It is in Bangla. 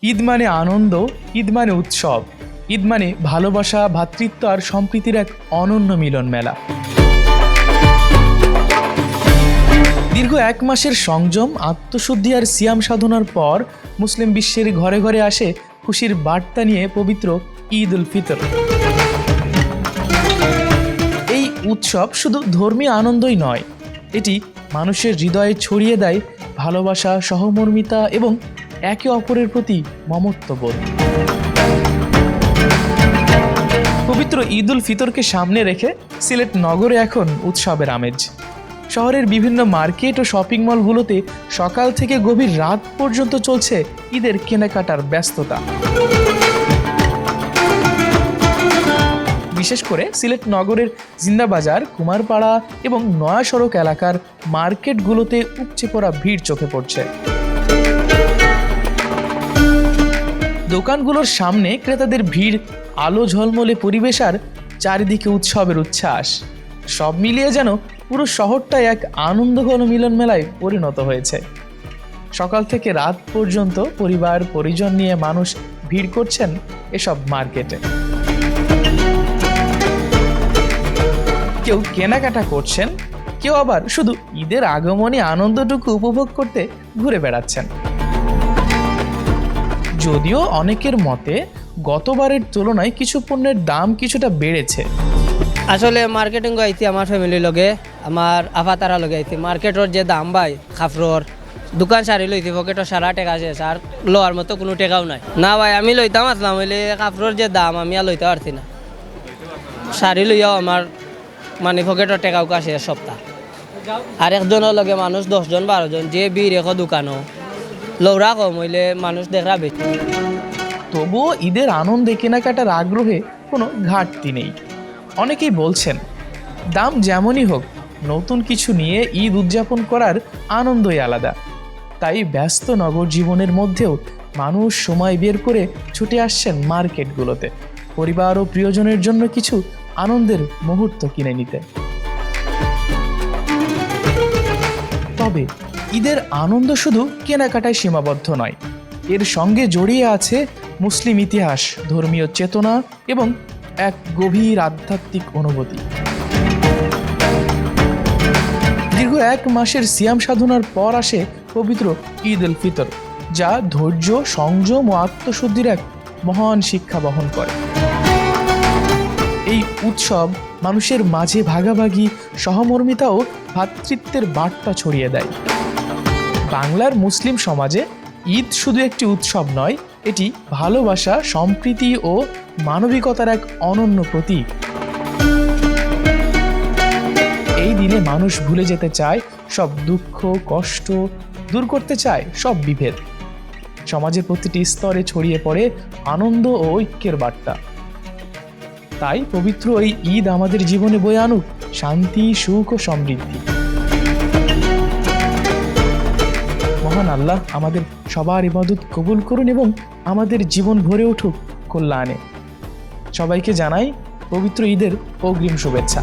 ঈদ মানে আনন্দ, ঈদ মানে উৎসব, ঈদ মানে ভালোবাসা, ভ্রাতৃত্ব আর সম্প্রীতির এক অনন্য মিলন মেলা। দীর্ঘ 1 মাসের সংযম, আত্মশুদ্ধি আর সিয়াম সাধনার পর মুসলিম বিশ্বের ঘরে ঘরে আসে খুশির বার্তা নিয়ে পবিত্র ঈদ উল ফিতর। এই উৎসব শুধু ধর্মীয় আনন্দই নয়, এটি মানুষের হৃদয়ে ছড়িয়ে দেয় ভালোবাসা, সহমর্মিতা এবং একে অপরের প্রতি মমত্ববোধ। পবিত্র ঈদ উল ফিতরকে সামনে রেখে সিলেট নগরে এখন উৎসবের আমেজ। শহরের বিভিন্ন মার্কেট ও শপিং মলগুলোতে সকাল থেকে গভীর রাত পর্যন্ত চলছে ঈদের কেনাকাটার ব্যস্ততা। বিশেষ করে সিলেট নগরের জিন্দাবাজার, কুমারপাড়া এবং নয়া সড়ক এলাকার মার্কেটগুলোতে উপচে পড়া ভিড় চোখে পড়ছে। দোকানগুলোর সামনে ক্রেতাদের ভিড়, আলো ঝলমলে পরিবেশ আর চারিদিকে উৎসবের উচ্ছ্বাস, সব মিলিয়ে যেন পুরো শহরটাই এক আনন্দঘন মিলন মেলায় পরিণত হয়েছে। সকাল থেকে রাত পর্যন্ত পরিবার পরিজন নিয়ে মানুষ ভিড় করছেন এসব মার্কেটে। কেউ কেনাকাটা করছেন, কেউ আবার শুধু ঈদের আগমনী আনন্দটুকু উপভোগ করতে ঘুরে বেড়াচ্ছেন। যদিও অনেকের মতে গতবারের তুলনায় কিছু পণ্যের দাম কিছুটা বেড়েছে। আসলে মার্কেটিং আইছি আমার ফ্যামিলির লগে, আমার আফা তারা লগে আইছি। মার্কেটর যে দাম ভাই, কাপড়র দোকান সারি লইছি, পকেটর সারা টাকা শেষ, আর লোয়ার মতো কোনো টাকাও নাই। না ভাই, আমি লইতাম আসলাম, হইলে কাপড়র যে দাম আমি আর লইতে পারছি না। শাড়ি লইয়াও আমার মানে পকেটর টাকাও কাছে সপ্তাহ। আর একজনের লগে মানুষ 10 জন 12 জন, যে বীর এক দোকানও লৌরা কম হইলে মানুষ দেখা বেশি। তবুও ঈদের আনন্দে কেনাকাটার আগ্রহে কোনো ঘাটতি নেই। অনেকেই বলছেন, দাম যেমনই হোক, নতুন কিছু নিয়ে ঈদ উদযাপন করার আনন্দই আলাদা। তাই ব্যস্ত নগর জীবনের মধ্যেও মানুষ সময় বের করে ছুটে আসছেন মার্কেটগুলোতে পরিবার ও প্রিয়জনের জন্য কিছু আনন্দের মুহূর্ত কিনে নিতে। তবে ঈদের আনন্দ শুধু কেনাকাটায় সীমাবদ্ধ নয়, এর সঙ্গে জড়িয়ে আছে মুসলিম ইতিহাস, ধর্মীয় চেতনা এবং এক গভীর আধ্যাত্মিক অনুভূতি। দীর্ঘ 1 মাসের সিয়াম সাধনার পর আসে পবিত্র ঈদ উল ফিতর, যা ধৈর্য, সংযম ও আত্মশুদ্ধির এক মহান শিক্ষা বহন করে। এই উৎসব মানুষের মাঝে ভাগাভাগি, সহমর্মিতা ও ভ্রাতৃত্বের বার্তা ছড়িয়ে দেয়। বাংলার মুসলিম সমাজে ঈদ শুধু একটি উৎসব নয়, এটি ভালোবাসা, সম্প্রীতি ও মানবিকতার এক অনন্য প্রতীক। এই দিনে মানুষ ভুলে যেতে চায় সব দুঃখ, কষ্ট, দূর করতে চায় সব বিভেদ। সমাজের প্রতিটি স্তরে ছড়িয়ে পড়ে আনন্দ ও ঐক্যের বার্তা। তাই পবিত্র এই ঈদ আমাদের জীবনে বয়ে আনুক শান্তি, সুখ ও সমৃদ্ধি। মহান আল্লাহ আমাদের সবার ইবাদত কবুল করুন এবং আমাদের জীবন ভরে উঠুক কল্যাণে। সবাইকে জানাই পবিত্র ঈদের অগ্রিম শুভেচ্ছা।